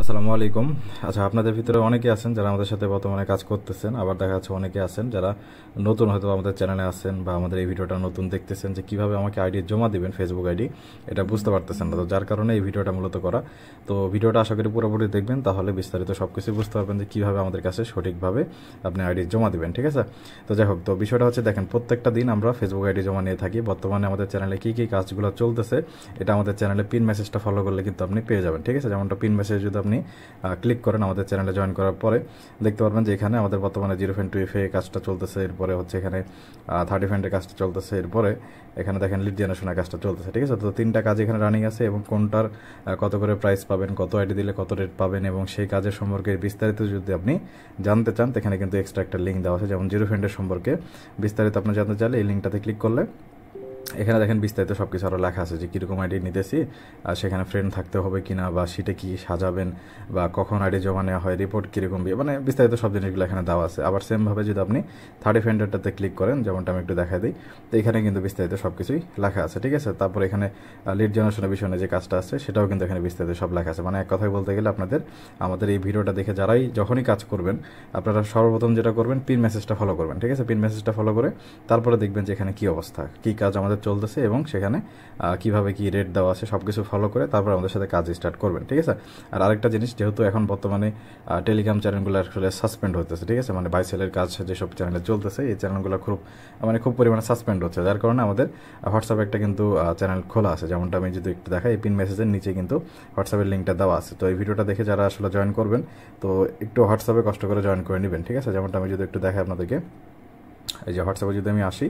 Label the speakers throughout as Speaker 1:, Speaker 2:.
Speaker 1: আসসালামু আলাইকুম। আচ্ছা, আপনাদের ভিতরে অনেকে আছেন যারা আমাদের সাথে বর্তমানে কাজ করতেছেন, আবার দেখা যাচ্ছে অনেকে আছেন যারা নতুন হয়তো আমাদের চ্যানেলে আছেন বা আমাদের এই ভিডিওটা নতুন দেখতেছেন, যে কিভাবে আমাকে আইডি জমা দিবেন ফেসবুক আইডি, এটা বুঝতে পারতেছেন না। তো যার কারণে এই ভিডিওটা মূলত করা। তো ভিডিওটা আশা করি পুরোপুরি দেখবেন, তাহলে বিস্তারিত সব কিছু বুঝতে পারবেন যে কীভাবে আমাদের কাছে সঠিকভাবে আপনি আইডি জমা দিবেন। ঠিক আছে? তো যাই হোক, তো বিষয়টা হচ্ছে, দেখেন, প্রত্যেকটা দিন আমরা ফেসবুক আইডি জমা নিয়ে থাকি। বর্তমানে আমাদের চ্যানেলে কী কী কাজগুলো চলতেছে এটা আমাদের চ্যানেলে পিন মেসেজটা ফলো করলে কিন্তু আপনি পেয়ে যাবেন। ঠিক আছে? যেমনটা পিন মেসেজ যদি আপনি ক্লিক করেন আমাদের চ্যানেলে জয়েন করার পরে, দেখতে পারবেন যে এখানে আমাদের বর্তমানে 0.2 এ কাজটা চলতেছে, এরপরে হচ্ছে এখানে 30 ফ্রেন্ডের কাজটা চলতেছে, এরপরে এখানে দেখেন লিড জেনারেশনের কাজটা চলতেছে। ঠিক আছে? তো তিনটা কাজ এখানে রানিং আছে, এবং কোনটার কত করে প্রাইস পাবেন, কত আইডি দিলে কত রেট পাবেন, এবং সেই কাজের সম্পর্কে বিস্তারিত যদি আপনি জানতে চান, এখানে কিন্তু এক্সট্রা একটা লিঙ্ক দেওয়া আছে। যেমন 0 ফ্রেন্ডের সম্পর্কে বিস্তারিত আপনি জানতে চাইলে এই লিঙ্কটাতে ক্লিক করলে এখানে দেখেন বিস্তারিত সব কিছু আরও লেখা আছে, যে কীরকম আইডি নিতেছি, আর সেখানে ফ্রেন্ড থাকতে হবে কিনা, বা সিটে কী সাজাবেন, বা কখন আইডি জমা নেওয়া হয়, রিপোর্ট কীরকম, মানে বিস্তারিত সব জিনিসগুলো এখানে দেওয়া আছে। আবার সেমভাবে যদি আপনি 30 ফ্রেন্ডেরটাতে ক্লিক করেন, যেমনটা আমি একটু দেখাই দিই, তো এখানে কিন্তু বিস্তারিত সব কিছুই লেখা আছে। ঠিক আছে? তারপর এখানে লিড জেনারেশনের বিষয়ে যে কাজটা আছে সেটাও কিন্তু এখানে বিস্তারিত সব লেখা আছে। মানে এক কথায় বলতে গেলে, আমাদের এই ভিডিওটা দেখে যখনই কাজ করবেন, আপনারা সর্বপ্রথম যেটা করবেন, পিন মেসেজটা ফলো করবেন। ঠিক আছে? পিন মেসেজটা ফলো করে তারপরে দেখবেন যে এখানে কী অবস্থা, কী কাজ আমাদের চলতেছে, এবং সেখানে কিভাবে কি রেট দেওয়া আছে সব কিছু ফলো করে তারপর আমাদের সাথে কাজ স্টার্ট করবেন। ঠিক আছে? আর আরেকটা জিনিস, যেহেতু এখন বর্তমানে টেলিগ্রাম চ্যানেলগুলো আসলে সাসপেন্ড হতেছে। ঠিক আছে? মানে বাই সেলের কাজ যেসব চ্যানেলে চলতেছে, এই চ্যানেলগুলো খুব পরিমাণে সাসপেন্ড হচ্ছে, যার কারণে আমাদের হোয়াটসঅ্যাপে একটা কিন্তু চ্যানেল খোলা আছে। যেমনটা আমি যদি একটু দেখাই, এই পিন মেসেজের নিচে কিন্তু হোয়াটসঅ্যাপের লিঙ্কটা দেওয়া আছে। তো এই ভিডিওটা দেখে যারা আসলে জয়েন করবেন, তো একটু হোয়াটসঅ্যাপে কষ্ট করে জয়েন করে নেবেন। ঠিক আছে? যেমনটা আমি যদি একটু দেখাই আপনাদেরকে, এই যে হোয়াটসঅ্যাপে যদি আমি আসি,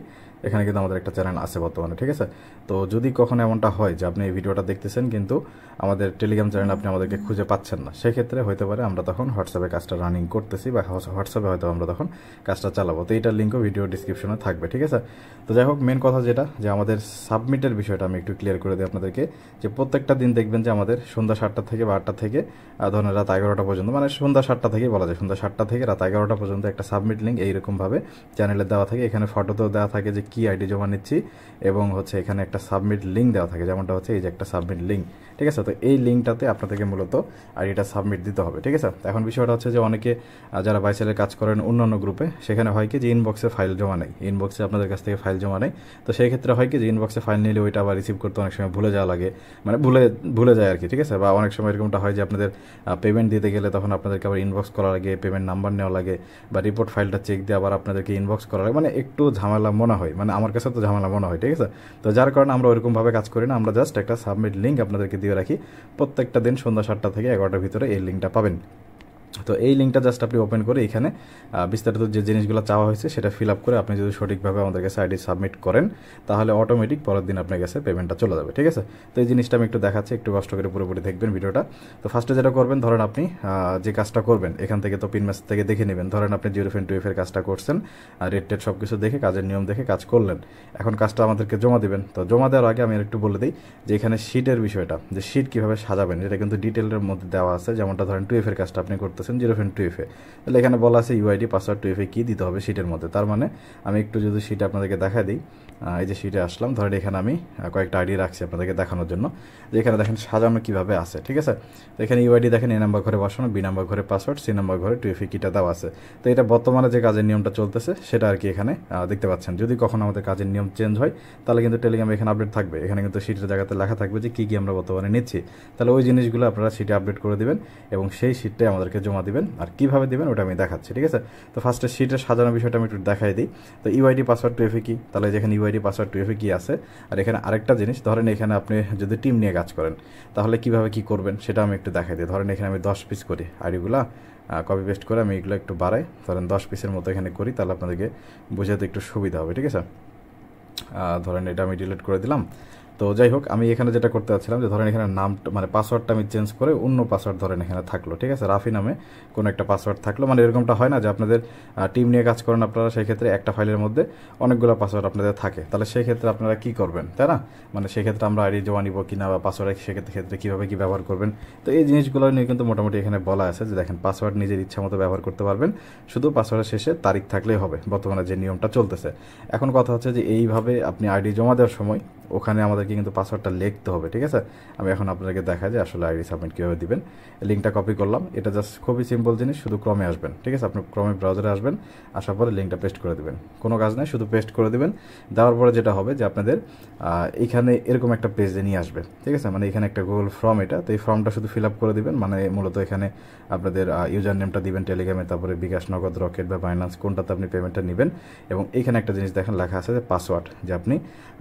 Speaker 1: এখানে কিন্তু আমাদের একটা চ্যানেল আছে বর্তমানে। ঠিক আছে? তো যদি কখনো এমনটা হয় যে আপনি এই ভিডিওটা দেখতেছেন কিন্তু আমাদের টেলিগ্রাম চ্যানেল আপনি আমাদেরকে খুঁজে পাচ্ছেন না, সেক্ষেত্রে হতে পারে আমরা তখন হোয়াটসঅ্যাপে কাজটা রানিং করতেছি, বা হোয়াটসঅ্যাপে হয়তো আমরা তখন কাজটা চালাবো। তো এইটার লিঙ্কও ভিডিও ডিসক্রিপশনে থাকবে। ঠিক আছে? তো যাই হোক, মেন কথা যেটা, যে আমাদের সাবমিটের বিষয়টা আমি একটু ক্লিয়ার করে দিই আপনাদেরকে, যে প্রত্যেকটা দিন দেখবেন যে আমাদের সন্ধ্যা 7টা থেকে বা 8টা থেকে ধরেন রাত 11টা পর্যন্ত, মানে সন্ধ্যা 7টা থেকেই বলা যায়, সন্ধ্যা 7টা থেকে রাত 11টা পর্যন্ত একটা সাবমিট লিঙ্ক এইরকমভাবে চ্যানেলে দেওয়া থাকে। এখানে ফটোতেও দেওয়া থাকে যে কী আইডি জমা নিচ্ছি, এবং হচ্ছে এখানে একটা সাবমিট লিঙ্ক দেওয়া থাকে, যেমনটা হচ্ছে এই যে একটা সাবমিট লিঙ্ক। ঠিক আছে? তো এই লিঙ্কটাতে আপনাদেরকে মূলত আইডিটা সাবমিট দিতে হবে। ঠিক আছে? এখন বিষয়টা হচ্ছে যে অনেকে যারা বাইসেলের কাজ করেন অন্যান্য গ্রুপে, সেখানে হয় কি যে ইনবক্সে ফাইল জমা নেই, ইনবক্সে আপনাদের কাছ থেকে ফাইল জমা নেই। তো সেই ক্ষেত্রে হয় কি যে ইনবক্সে ফাইল নিলে ওইটা আবার রিসিভ করতে অনেক সময় ভুলে যাওয়া লাগে, মানে ভুলে যায় আর কি। ঠিক আছে? বা অনেক সময় এরকমটা হয় যে আপনাদের পেমেন্ট দিতে গেলে তখন আপনাদেরকে আবার ইনবক্স করা লাগে, পেমেন্ট নাম্বার নেওয়া লাগে, বা রিপোর্ট ফাইলটা চেক দিয়ে আবার আপনাদেরকে ইনবক্স করা লাগে, মানে একটু ঝামেলা মনে হয়, মানে আমার কাছে তো ঝামেলা মনে হয়। ঠিক আছে? তো যার কারণে আমরা ওইরকমভাবে কাজ করি না, আমরা জাস্ট একটা সাবমিট লিঙ্ক আপনাদেরকে দিয়ে রাখি। প্রত্যেকটা দিন সন্ধ্যা 7টা থেকে 11টার ভিতরে এই লিঙ্কটা পাবেন। তো এই লিঙ্কটা জাস্ট আপনি ওপেন করে এখানে বিস্তারিত যে জিনিসগুলো চাওয়া হয়েছে সেটা ফিল আপ করে আপনি যদি সঠিকভাবে আমাদের কাছে আইডি সাবমিট করেন, তাহলে অটোমেটিক পরের দিন আপনার কাছে পেমেন্টটা চলে যাবে। ঠিক আছে? তো এই জিনিসটা আমি একটু দেখাচ্ছি, একটু কষ্ট করে পুরোপুরি দেখবেন ভিডিওটা। তো ফার্স্টে যেটা করবেন, ধরেন আপনি যে কাজটা করবেন এখান থেকে তো পিন মেসেজ থেকে দেখে নেবেন। ধরেন আপনি 0.2 এর কাজটা করছেন, রেট টেট সব কিছু দেখে, কাজের নিয়ম দেখে কাজ করলেন। এখন কাজটা আমাদেরকে জমা দিবেন। তো জমা দেওয়ার আগে আমি একটু বলে দিই যে এখানে শিটের বিষয়টা, যে শিট কীভাবে সাজাবেন, এটা কিন্তু ডিটেলের মধ্যে দেওয়া আছে। যেমনটা ধরেন 2F এর কাজটা আপনি করতেছেন 0.2 তাহলে এখানে বলা আছে ইউআইডি পাসওয়ার্ড 2FA কী দিতে হবে শিটের মধ্যে। তার মানে আমি একটু যদি শিটে আপনাদেরকে দেখা দিই, এই যে শিটে আসলাম, ধরেন এখানে আমি কয়েকটা আইডি রাখছি আপনাদেরকে দেখানোর জন্য, যে এখানে দেখেন সাজানো কীভাবে আছে। ঠিক আছে? তো এখানে ইউআইডি দেখেন A নাম্বার ঘরে বসানো, B নাম্বার ঘরে পাসওয়ার্ড, C নাম্বার ঘরে 2FA কিটা দেওয়া আছে। তো এটা বর্তমানে যে কাজের নিয়মটা চলতেছে সেটা আর কি এখানে দেখতে পাচ্ছেন। যদি কখনো আমাদের কাজের নিয়ম চেঞ্জ হয়, তাহলে কিন্তু টেলিগ্রামে এখানে আপডেট থাকবে, এখানে কিন্তু শিটের জায়গাতে লেখা থাকবে যে কী কী আমরা বর্তমানে নিচ্ছি। তাহলে ওই জিনিসগুলো আপনারা শিটে আপডেট করে দেবেন, এবং সেই শিটটাই আমাদেরকে জমা দিবেন। আর কীভাবে দেবেন ওটা আমি দেখাচ্ছি। ঠিক আছে? তো ফার্স্টে শিটের সাজানোর বিষয়টা আমি একটু দেখাই দিই। তো ইউআইডি পাসওয়ার্ড 2FA কি, তাহলে যেখানে ইউআইডি পাসওয়ার্ড 2FA কি আছে। আর এখানে আরেকটা জিনিস, ধরেন এখানে আপনি যদি টিম নিয়ে কাজ করেন, তাহলে কিভাবে কি করবেন সেটা আমি একটু দেখাই দিই। ধরেন এখানে আমি 10 পিস করি আইডিগুলা, কপি পেস্ট করে আমি এগুলো একটু বাড়াই, ধরেন 10 পিসের মতো এখানে করি, তাহলে আপনাদেরকে বোঝাতে একটু সুবিধা হবে। ঠিক আছে? ধরেন এটা আমি ডিলিট করে দিলাম। তো যাই হোক, আমি এখানে যেটা করতে চাচ্ছিলাম, যে ধরেন এখানে নাম, মানে পাসওয়ার্ডটা আমি চেঞ্জ করে অন্য পাসওয়ার্ড ধরেন এখানে থাকলো। ঠিক আছে? রাফি নামে কোনো একটা পাসওয়ার্ড থাকলো, মানে এরকমটা হয় না যে আপনাদের টিম নিয়ে কাজ করেন আপনারা, সেই ক্ষেত্রে একটা ফাইলের মধ্যে অনেকগুলো পাসওয়ার্ড আপনাদের থাকে, তাহলে সেই ক্ষেত্রে আপনারা কী করবেন, তাই না? মানে সেক্ষেত্রে আমরা আইডি জমা নিব কিনা, বা পাসওয়ার্ড সেক্ষেত্রে কীভাবে কী ব্যবহার করবেন। তো এই জিনিসগুলো নিয়ে কিন্তু মোটামুটি এখানে বলা আছে, যে দেখেন পাসওয়ার্ড নিজের ইচ্ছা মতো ব্যবহার করতে পারবেন, শুধু পাসওয়ার্ডের শেষে তারিখ থাকলেই হবে, বর্তমানে যে নিয়মটা চলতেছে। এখন কথা হচ্ছে যে এইভাবে আপনি আইডি জমা দেওয়ার সময় ওখানে আমাদেরকে আপনাদেরকে কিন্তু পাসওয়ার্ডটা লিখতে হবে, ঠিক আছে। আমি এখন আপনাদেরকে দেখাই যে আসলে আইডি সাবমিট কীভাবে দিবেন। লিঙ্কটা কপি করলাম, এটা জাস্ট খুবই সিম্পল জিনিস, শুধু ক্রমে আসবেন, ঠিক আছে। আপনি ক্রমে ব্রাউজারে আসবেন, আসার পরে লিঙ্কটা পেস্ট করে দেবেন, কোনো কাজ নাই, শুধু পেস্ট করে দেবেন। দেওয়ার পরে যেটা হবে যে আপনাদের এখানে এরকম একটা পেজে নিয়ে আসবে, ঠিক আছে। মানে এখানে একটা গুগল ফর্ম, এটা তো এই ফর্মটা শুধু ফিল আপ করে দিবেন। মানে মূলত এখানে আপনাদের ইউজার নেমটা দিবেন টেলিগ্রামে, তারপরে বিকাশ, নগদ, রকেট বা বাইন্যান্স কোনটাতে আপনি পেমেন্টটা নেবেন। এবং এইখানে একটা জিনিস দেখেন লেখা আছে যে পাসওয়ার্ড, যে আপনি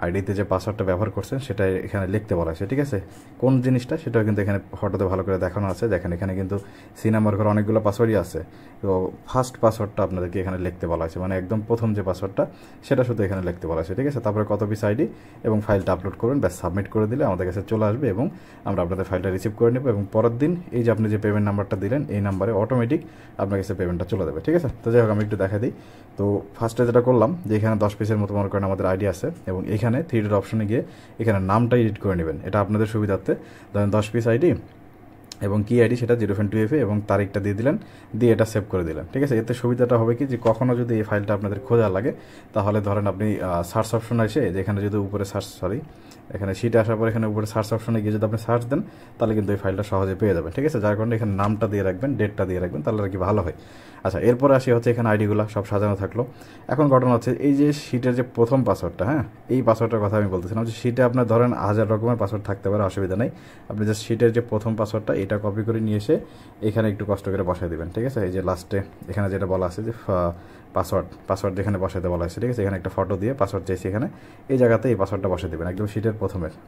Speaker 1: আইডিতে যে পাসওয়ার্ডটা ব্যবহার করছেন সেটা এখানে লিখতে বলা আছে, ঠিক আছে। কোন জিনিসটা সেটাও কিন্তু এখানে ফটোতে ভালো করে দেখানো আছে। দেখেন এখানে কিন্তু সি নাম্বার করে অনেকগুলো পাসওয়ার্ডই আছে। তো ফার্স্ট পাসওয়ার্ডটা আপনাদেরকে এখানে লিখতে বলা আছে, মানে একদম প্রথম যে পাসওয়ার্ডটা সেটা শুধু এখানে লিখতে বলা আছে, ঠিক আছে। তারপরে কত পিস আইডি এবং ফাইলটা আপলোড করবেন, ব্যাস সাবমিট করে দিলে আমাদের কাছে চলে আসবে এবং আমরা আপনাদের ফাইলটা রিসিভ করে নেব। এবং পরের দিন এই যে আপনি যে পেমেন্ট নাম্বারটা দিলেন এই নাম্বারে অটোমেটিক আপনার কাছে পেমেন্টটা চলে যাবে, ঠিক আছে। তো যাই হোক আমি একটু দেখা দিই। তো ফার্স্টে যেটা করলাম যে এখানে 10 পিসের মতো মনে করেন আমাদের আইডি আছে এবং এখানে 3 ডট অপশনে গিয়ে এখানে নামটা এডিট করে নেবেন, এটা আপনাদের সুবিধার্থে। ধরেন 10 পিস আইডি এবং কি আইডি সেটা 0.2FA এবং তারিখটা দিয়ে দিলেন, দিয়ে এটা সেভ করে দিলেন, ঠিক আছে। এতে সুবিধাটা হবে কি যে কখনও যদি এই ফাইলটা আপনাদের খোঁজা লাগে তাহলে ধরেন আপনি সার্চ অপশনে এসে যেখানে যদি উপরে এখানে শিটে আসার পর এখানে উপরে সার্চ অপশনে গিয়ে যদি আপনি সার্চ দেন তাহলে কিন্তু এই ফাইলটা সহজে পেয়ে যাবেন, ঠিক আছে। যার কারণে এখানে নামটা দিয়ে রাখবেন, ডেটটা দিয়ে রাখবেন, তাহলে আর কি ভালো হয়। আচ্ছা, এরপরে আসি হচ্ছে এখানে আইডিগুলো সব সাজানো থাকলো। এখন ঘটনা হচ্ছে এই যে শিটের যে প্রথম পাসওয়ার্ডটা, হ্যাঁ এই পাসওয়ার্ডটার কথা আমি বলতেছিলাম যে শিটে আপনার ধরেন 1000 রকমের পাসওয়ার্ড থাকতে পারে, অসুবিধা নেই। আপনি জাস্ট শিটের যে প্রথম পাসওয়ার্ডটা এটা কপি করে নিয়ে এসে এখানে একটু কষ্ট করে বসাই দেবেন, ঠিক আছে। এই যে লাস্টে এখানে যেটা বলা আছে যে পাসওয়ার্ড যেখানে বসাতে বলা আছে, ঠিক আছে। এখানে একটা ফটো দিয়ে পাসওয়ার্ড চাইছি, এখানে এই জায়গাতে এই পাসওয়ার্ডটা বসে দেবেন একদম শিটের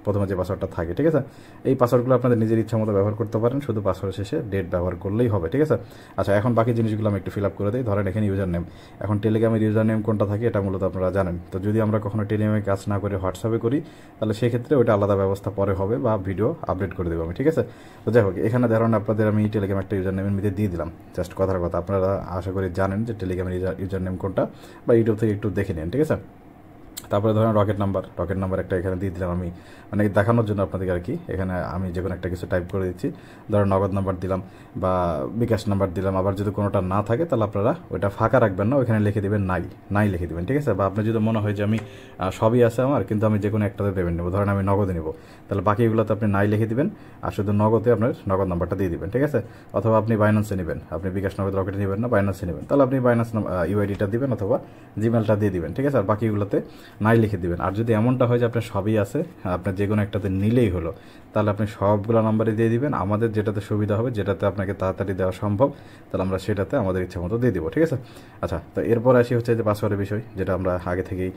Speaker 1: প্রথমে যে পাসওয়ার্ডটা থাকে, ঠিক আছে। এই পাসওয়ার্ডগুলো আপনাদের নিজের ইচ্ছা মতো ব্যবহার করতে পারেন, শুধু পাসওয়ার্ড শেষে ডেট ব্যবহার করলেই হবে, ঠিক আছে। আচ্ছা, এখন বাকি জিনিসগুলো আমি একটু ফিল আপ করে দিই। ধরেন এখানে ইউজার নেম, এখন টেলিগ্রামের ইউজার নেম কোনটা থাকে এটা মূলত আপনারা জানেন। তো যদি আমরা কখনো টেলিগ্রামে কাজ না করে হোয়াটসঅ্যাপে করি তাহলে সেক্ষেত্রে ওইটা আলাদা ব্যবস্থা পরে হবে বা ভিডিও আপডেট করে দেবো আমি, ঠিক আছে। তো যাই হোক এখানে ধরেন আপনাদের আমি টেলিগ্রাম একটা ইউজার নেমের মধ্যে দিয়ে দিলাম, জাস্ট কথার কথা। আপনারা আশা করি জানেন যে টেলিগ্রামের ইউজার নেম কোনটা, বা ইউটিউব থেকে একটু দেখে নিন, ঠিক আছে। তারপরে ধরেন রকেট নাম্বার একটা এখানে দিয়ে দিলাম আমি, মানে দেখানোর জন্য আপনাদেরকে আর কি। এখানে আমি যে কোনো একটা কিছু টাইপ করে দিচ্ছি, ধরেন নগদ নাম্বার দিলাম বা বিকাশ নাম্বার দিলাম। আবার যদি কোনোটা না থাকে তাহলে আপনারা ওইটা ফাঁকা রাখবেন না, ওইখানে লিখে দেবেন নাই লিখে দেবেন, ঠিক আছে। বা আপনার যদি মনে হয় যে আমি সবই আছে আমার কিন্তু আমি যে কোনো একটাতে পেমেন্ট নেবো, ধরেন আমি নগদে নেবো, তাহলে বাকিগুলোতে আপনি নাই লিখে দিবেন আর শুধু নগদে আপনার নগদ নাম্বারটা দিয়ে দিবেন, ঠিক আছে। অথবা আপনি বাইন্যান্সে নেবেন, আপনি বিকাশ নগদ রকেটে নেবেন না, বাইন্যান্সে নেবেন, তাহলে আপনি বাইন্যান্স ইউআইডিটা দিবেন অথবা জিমেলটা দিয়ে দিবেন, ঠিক আছে। আর বাকিগুলোতে নাই লিখে দিবেন। আর যদি এমনটা হয় যে আপনার সবই আছে, আপনার যে কোনো একটাতে নিলেই হলো, তাহলে আপনি সবগুলো নাম্বারে দিয়ে দিবেন। আমাদের যেটাতে সুবিধা হবে, যেটাতে আপনাকে তাড়াতাড়ি দেওয়া সম্ভব, তাহলে আমরা সেটাতে আমাদের ইচ্ছা মতো দিয়ে দিব, ঠিক আছে। আচ্ছা, তো এরপর আসি হচ্ছে যে পাসওয়ার্ডের বিষয়, যেটা আমরা আগে থেকেই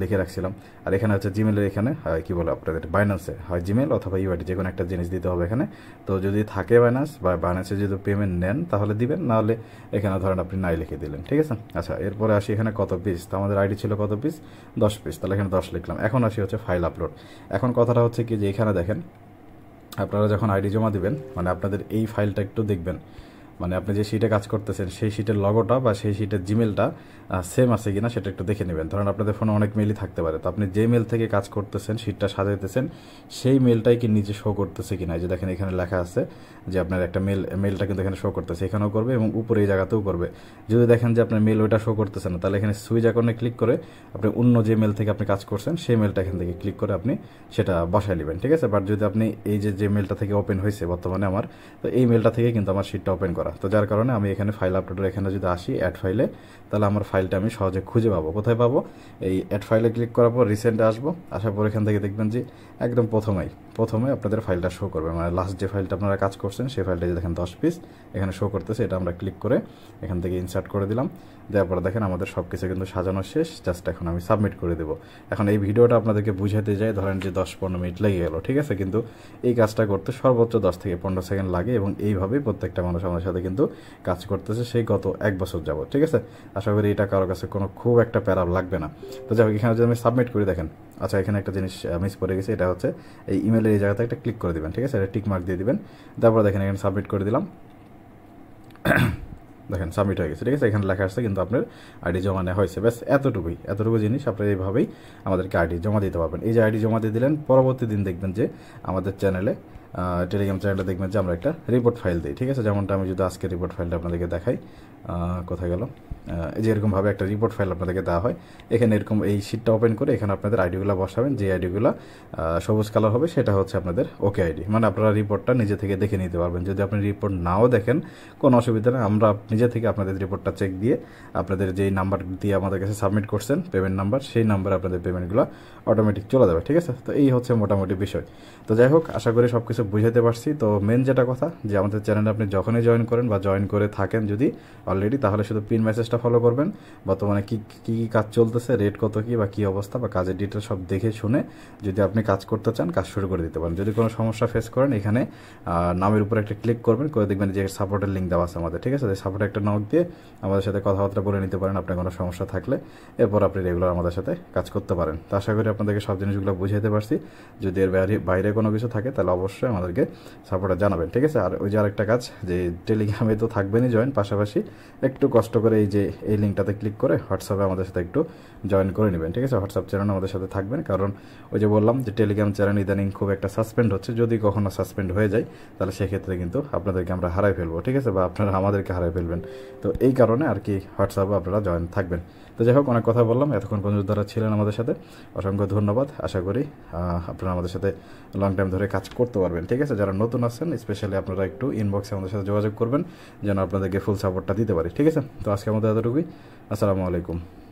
Speaker 1: লিখে রাখছিলাম। আর এখানে হচ্ছে জিমেলের, এখানে কি বলে আপনাদের বাইন্যান্সে হয় জিমেল অথবা ইউআইডি, যে কোনো একটা জিনিস দিতে হবে এখানে। তো যদি থাকে বাইন্যান্সে যদি পেমেন্ট নেন তাহলে দিবেন, নাহলে এখানে ধরেন আপনি নাই লিখে দিলেন, ঠিক আছে। আচ্ছা, এরপরে আসি এখানে কত পিস, তো আমাদের আইডি ছিল কত পিস, 10 পিস, তাহলে এখানে 10 লিখলাম। এখন আসি হচ্ছে ফাইল আপলোড। এখন কথাটা হচ্ছে কি যে এখানে দেখেন আপনারা যখন আইডি জমা দিবেন, মানে আপনাদের এই ফাইলটা একটু দেখবেন, মানে আপনি যে শিটে কাজ করতেছেন সেই শিটের লগোটা বা সেই শিটের জিমেলটা সেম আছে কিনা সেটা একটু দেখে নেবেন। ধরেন আপনাদের ফোনে অনেক মেলই থাকতে পারে, তো আপনি যে মেল থেকে কাজ করতেছেন, শিটটা সাজাইতেছেন, সেই মেলটাই কি নিচে শো করতেছে কিনা। যে দেখেন এখানে লেখা আছে যে আপনার একটা মেলটা কিন্তু এখানে শো করতেছে, এখানেও করবে এবং উপরে এই জায়গাতেও করবে। যদি দেখেন যে আপনার মেল ওইটা শো করতেছে না, তাহলে এখানে সুইচ আইকনে ক্লিক করে আপনি অন্য যে মেল থেকে আপনি কাজ করছেন সেই মেলটা এখান থেকে ক্লিক করে আপনি সেটা বসায় নেবেন, ঠিক আছে। বাট যদি আপনি এই যে মেলটা থেকে ওপেন হয়েছে বর্তমানে আমার, তো এই মেলটা থেকে কিন্তু আমার শিটটা ওপেন করা, তো যার কারণে আমি এখানে ফাইল আপলোডের এখানে যদি আসি অ্যাড ফাইলে, তাহলে আমার ফাইলটা আমি সহজে খুঁজে পাবো। কোথায় পাবো? এই অ্যাড ফাইলে ক্লিক করার পর রিসেন্টে আসবো, আসার পর এখান থেকে দেখবেন যে একদম প্রথমে আপনাদের ফাইলটা শো করবে, মানে লাস্ট যে ফাইলটা আপনারা কাজ করছেন সেই ফাইলটা যে দেখেন 10 পিস এখানে শো করতেছে, এটা আমরা ক্লিক করে এখান থেকে ইনসার্ট করে দিলাম। দেওয়ার পরে দেখেন আমাদের সব কিছু কিন্তু সাজানো শেষ, জাস্ট এখন আমি সাবমিট করে দেবো। এখন এই ভিডিওটা আপনাদেরকে বুঝাতে যাই ধরেন যে 10-15 মিনিট লেগে গেল, ঠিক আছে, কিন্তু এই কাজটা করতে সর্বোচ্চ 10 থেকে 15 সেকেন্ড লাগে এবং এইভাবেই প্রত্যেকটা মানুষ আমাদের সাথে কিন্তু কাজ করতেছে সেই গত 1 বছর যাবত, ঠিক আছে। আশা করি এটা কারোর কাছে কোনো খুব একটা প্যারা লাগবে না। তো যাই হোক এখানে যদি আমি সাবমিট করি দেখেন, আচ্ছা এখানে একটা জিনিস মিস করে গেছি, এটা হচ্ছে এই ইমেলের এই জায়গাতে একটা ক্লিক করে দিবেন, ঠিক আছে, এটা টিক মার্ক দিয়ে দিবেন। তারপর দেখেন এখানে সাবমিট করে দিলাম, দেখেন সাবমিট হয়ে গেছে, ঠিক আছে। এখানে লেখা আসছে কিন্তু আপনার আইডি জমা নেওয়া হয়েছে, ব্যাস এতটুকু জিনিস আপনারা এইভাবেই আমাদেরকে আইডি জমা দিতে পারবেন। এই যে আইডি জমা দিয়ে দিলেন, পরবর্তী দিন দেখবেন যে আমাদের চ্যানেলে টেলিগ্রাম চ্যানেলটা দেখবেন যে আমরা একটা রিপোর্ট ফাইল দিই, ঠিক আছে। যেমনটা আমি যদি আজকে রিপোর্ট ফাইলটা আপনাদেরকে দেখাই, কোথায় গেল, এই যে এরকমভাবে একটা রিপোর্ট ফাইল আপনাদেরকে দেওয়া হয়। এখানে এরকম এই শিটটা ওপেন করে এখানে আপনাদের আইডিগুলো বসাবেন, যে আইডিগুলো সবুজ কালার হবে সেটা হচ্ছে আপনাদের ওকে আইডি, মানে আপনারা রিপোর্টটা নিজে থেকে দেখে নিতে পারবেন। যদি আপনি রিপোর্ট নাও দেখেন কোনো অসুবিধা নেই, আমরা নিজে থেকে আপনাদের রিপোর্টটা চেক দিয়ে আপনাদের যেই নাম্বার দিয়ে আমাদের কাছে সাবমিট করছেন পেমেন্ট নাম্বার, সেই নাম্বারে আপনাদের পেমেন্টগুলো অটোমেটিক চলে যাবে, ঠিক আছে। তো এই হচ্ছে মোটামুটি বিষয়। তো যাই হোক, আশা করি সব কিছু বুঝাতে পারছি। তো মেন যেটা কথা, যে আমাদের চ্যানেলে আপনি যখনই জয়েন করেন বা জয়েন করে থাকেন যদি অলরেডি, তাহলে শুধু পিন মেসেজটা ফলো করবেন। বর্তমানে কী কী কাজ চলতেছে, রেট কত কী বা কী অবস্থা বা কাজের ডিটেল সব দেখে শুনে যদি আপনি কাজ করতে চান, কাজ শুরু করে দিতে পারেন। যদি কোনো সমস্যা ফেস করেন, এখানে নামের উপরে একটা ক্লিক করবেন, করে দেখবেন যে সাপোর্টের লিঙ্ক দেওয়া আছে আমাদের, ঠিক আছে। সাপোর্টে একটা নক দিয়ে আমাদের সাথে কথাবার্তা বলে নিতে পারেন আপনার কোনো সমস্যা থাকলে, এরপর আপনি রেগুলার আমাদের সাথে কাজ করতে পারেন। তো আশা করি আপনাদেরকে সব জিনিসগুলো বুঝাইতে পারছি। যদি এর বাইরে কোনো কিছু থাকে তাহলে অবশ্যই আমাদেরকে সাপোর্টে জানাবেন, ঠিক আছে। আর ওই যে আরেকটা কাজ, যে টেলিগ্রামে তো থাকবেনই জয়েন, পাশাপাশি একটু কষ্ট করে এই যে এই লিঙ্কটাতে ক্লিক করে হোয়াটসঅ্যাপে আমাদের সাথে একটু জয়েন করে নেবেন, ঠিক আছে। হোয়াটসঅ্যাপ চ্যানেল আমাদের সাথে থাকবেন, কারণ ওই যে বললাম যে টেলিগ্রাম চ্যানেল ইদানিং খুব একটা সাসপেন্ড হচ্ছে। যদি কখনো সাসপেন্ড হয়ে যায় তাহলে সেক্ষেত্রে কিন্তু আপনাদেরকে আমরা হারাই ফেলবো, ঠিক আছে, বা আপনারা আমাদেরকে হারাই ফেলবেন। তো এই কারণে আর কি হোয়াটসঅ্যাপে আপনারা জয়েন থাকবেন। তো যাই হোক, অনেক কথা বললাম, এতক্ষণ পর্যন্ত যারা ছিলেন আমাদের সাথে অসংখ্য ধন্যবাদ। আশা করি আপনারা আমাদের সাথে লং টাইম ধরে কাজ করতে পারবেন, ঠিক আছে। যারা নতুন আছেন স্পেশালি আপনারা একটু ইনবক্সে আমাদের সাথে যোগাযোগ করবেন, যেন আপনাদেরকে ফুল সাপোর্টটা দিতে পারি, ঠিক আছে। তো আজকে আমাদের এতটুকুই। আসসালামু আলাইকুম।